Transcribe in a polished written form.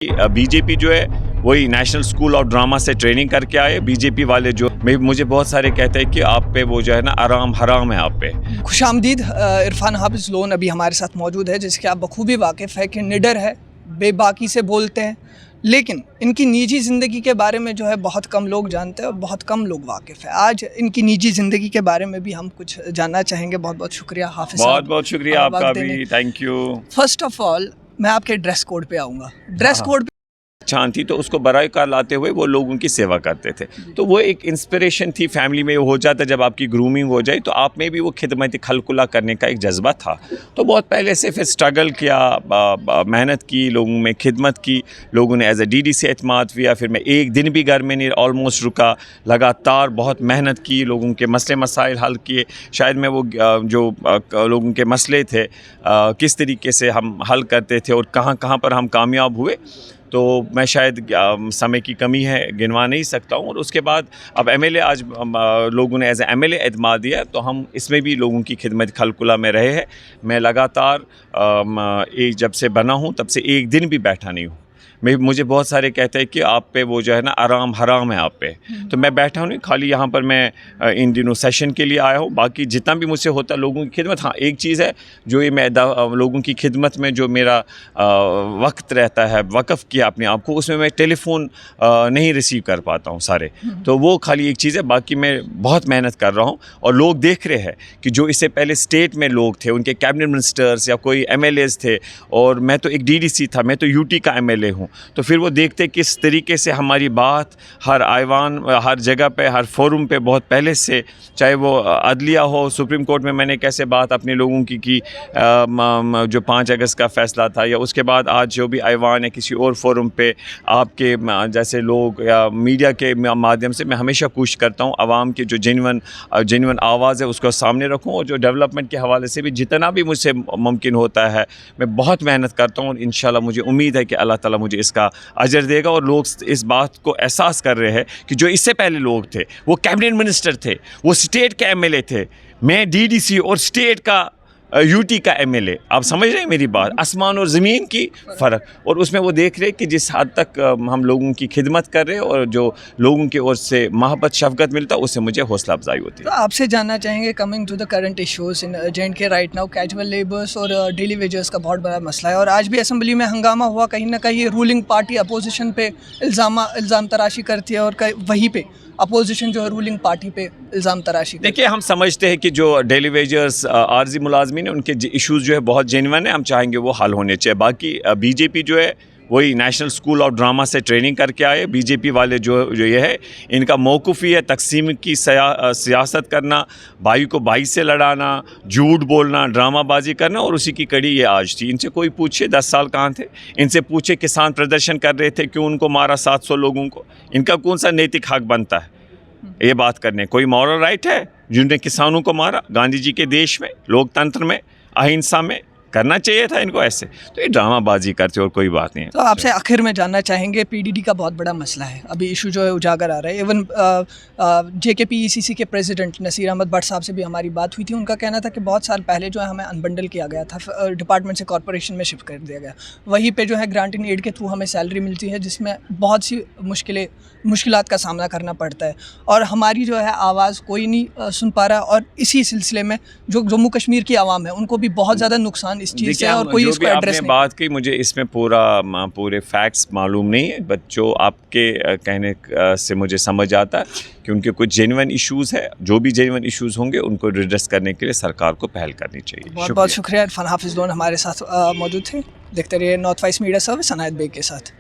B J پی جو ہے وہی نیشنل اسکول آف ڈرامہ سے ٹریننگ کر کے آئے. بی جے پی والے جو مجھے بہت سارے کہتے ہیں کہ آپ پہ وہ جو ہے نا آرام حرام ہے آپ پہ. خوش آمدید. عرفان حافظ لون ابھی ہمارے ساتھ موجود ہے جس کے آپ بخوبی واقف ہے کہ نڈر ہے, بے باکی سے بولتے ہیں, لیکن ان کی نجی زندگی کے بارے میں جو ہے بہت کم لوگ جانتے ہیں اور بہت کم لوگ واقف ہیں. آج ان کی نجی زندگی کے بارے میں بھی ہم کچھ جاننا چاہیں گے. بہت بہت شکریہ حافظ صاحب. بہت بہت شکریہ آپ کا بھی, thank you. First of all میں آپ کے ڈریس کوڈ پہ آؤں گا. ڈریس کوڈ چھان تھی تو اس کو برائے کار لاتے ہوئے وہ لوگوں کی سیوا کرتے تھے, تو وہ ایک انسپریشن تھی. فیملی میں ہو جاتا جب آپ کی گرومنگ ہو جائے تو آپ میں بھی وہ خدمت خلقلہ کرنے کا ایک جذبہ تھا. تو بہت پہلے سے پھر اسٹرگل کیا, محنت کی, لوگوں میں خدمت کی. لوگوں نے ایز اے ڈی ڈی سے اعتماد کیا. پھر میں ایک دن بھی گھر میں نہیں آلموسٹ رکا, لگاتار بہت محنت کی, لوگوں کے مسئلے مسائل حل کیے. شاید میں وہ جو لوگوں کے مسئلے تھے کس طریقے سے ہم حل کرتے تھے اور کہاں کہاں پر ہم کامیاب ہوئے, تو میں شاید سمے کی کمی ہے گنوا نہیں سکتا ہوں. اور اس کے بعد اب ایم ایل اے آج لوگوں نے as a M L A اعتماد دیا, تو ہم اس میں بھی لوگوں کی خدمت خلقلہ میں رہے ہیں. میں لگاتار جب سے بنا ہوں تب سے ایک دن بھی بیٹھا نہیں ہوں. مجھے بہت سارے کہتے ہیں کہ آپ پہ وہ جو ہے نا آرام حرام ہے آپ پہ, تو میں بیٹھا ہوں نہیں. خالی یہاں پر میں ان دنوں سیشن کے لیے آیا ہوں. باقی جتنا بھی مجھ سے ہوتا ہے لوگوں کی خدمت. ہاں ایک چیز ہے جو یہ میں لوگوں کی خدمت میں جو میرا وقت رہتا ہے وقف کیا اپنے آپ کو, اس میں ٹیلی فون نہیں ریسیو کر پاتا ہوں سارے, تو وہ خالی ایک چیز ہے. باقی میں بہت محنت کر رہا ہوں اور لوگ دیکھ رہے ہیں کہ جو اس سے پہلے اسٹیٹ میں لوگ تھے, ان کے کیبنٹ منسٹرز یا کوئی ایم ایل ایز تھے, اور میں تو ایک ڈی ڈی سی تھا, میں تو یو ٹی کا ایم ایل اے ہوں, تو پھر وہ دیکھتے کس طریقے سے ہماری بات ہر ایوان ہر جگہ پہ ہر فورم پہ بہت پہلے سے, چاہے وہ عدلیہ ہو, سپریم کورٹ میں نے کیسے بات اپنے لوگوں کی جو 5 اگست کا فیصلہ تھا, یا اس کے بعد آج جو بھی ایوان ہے کسی اور فورم پہ آپ کے جیسے لوگ یا میڈیا کے مادھیم سے, میں ہمیشہ کوشش کرتا ہوں عوام کی جو جینون آواز ہے اس کو سامنے رکھوں, اور جو ڈیولپمنٹ کے حوالے سے بھی جتنا بھی مجھ سے ممکن ہوتا ہے میں بہت محنت کرتا ہوں. اور انشاءاللہ مجھے امید ہے کہ اللہ تعالیٰ مجھے اس کا اجر دے گا. اور لوگ اس بات کو احساس کر رہے ہیں کہ جو اس سے پہلے لوگ تھے وہ کیبنٹ منسٹر تھے, وہ اسٹیٹ کے ایم ایل اے تھے, میں ڈی ڈی سی اور اسٹیٹ کا یو ٹی کا ایم ایل اے. آپ سمجھ رہے ہیں میری بات, آسمان اور زمین کی فرق. اور اس میں وہ دیکھ رہے کہ جس حد تک ہم لوگوں کی خدمت کر رہے ہیں اور جو لوگوں کی اور سے محبت شفقت ملتا ہے, اس سے مجھے حوصلہ افزائی ہوتی ہے. تو آپ سے جاننا چاہیں گے, coming to the current issues in J&K right now, casual labours اور ڈیلی ویجرس کا بہت بڑا مسئلہ ہے, اور آج بھی اسمبلی میں ہنگامہ ہوا. کہیں نہ کہیں رولنگ پارٹی اپوزیشن پہ الزام تراشی کرتی ہے, اور وہیں پہ اپوزیشن جو ہے رولنگ پارٹی پہ الزام تراشی. دیکھیے ہم سمجھتے ہیں کہ جو ڈیلی ویجرز عارضی ملازمین ہیں ان کے ایشوز جو ہے بہت جینون ہیں, ہم چاہیں گے وہ حل ہونے چاہیے. باقی بی جے پی جو ہے وہی نیشنل اسکول آف ڈرامہ سے ٹریننگ کر کے آئے. بی جے پی والے جو یہ ہے ان کا موقف ہی ہے تقسیم کی سیاست کرنا, بھائی کو بھائی سے لڑانا, جھوٹ بولنا, ڈرامہ بازی کرنا, اور اسی کی کڑی یہ آج تھی. ان سے کوئی پوچھے 10 سال کہاں تھے, ان سے پوچھے کسان پردرشن کر رہے تھے کیوں ان کو مارا 700 لوگوں کو, ان کا کون سا نیتک حق بنتا ہے یہ بات کرنے؟ کوئی مورل رائٹ ہے جن نے کسانوں کو مارا؟ گاندھی جی کے دیش میں, لوک تنتر میں, اہنسا میں کرنا چاہیے تھا ان کو ایسے. تو یہ ڈرامہ بازی کرتے اور کوئی بات نہیں ہے. تو آپ سے آخر میں جاننا چاہیں گے, پی ڈی ڈی کا بہت بڑا مسئلہ ہے, ابھی ایشو جو ہے اجاگر آ رہا ہے. ایون JKPECC کے پریزیڈنٹ نصیر احمد بٹ صاحب سے بھی ہماری بات ہوئی تھی. ان کا کہنا تھا کہ بہت سال پہلے جو ہے ہمیں انبنڈل کیا گیا تھا, ڈپارٹمنٹ سے کارپوریشن میں شفٹ کر دیا گیا. وہیں پہ جو ہے گرانٹ ان ایڈ کے تھرو ہمیں سیلری ملتی ہے, جس میں بہت سی مشکلات کا سامنا کرنا پڑتا ہے, اور ہماری جو ہے آواز کوئی نہیں سن پا رہا. اور اسی سلسلے میں جو جموں کشمیر کی عوام ہے ان کو بھی بہت زیادہ نقصان اس چیز سے, اور کوئی اس کو ایڈریس نہیں. بات کی مجھے اس میں پورے فیکٹس معلوم نہیں ہے, بٹ جو آپ کے کہنے سے مجھے سمجھ آتا ہے کیونکہ کچھ جینون ایشوز ہے, جو بھی جینون ایشوز ہوں گے ان کو ریڈریس کرنے کے لیے سرکار کو پہل کرنی چاہیے. بہت بہت شکریہ. عرفان حافظ لون ہمارے ساتھ موجود تھے. دیکھتے رہیے نارتھ وائس میڈیا سروس عنایت بیگ کے ساتھ.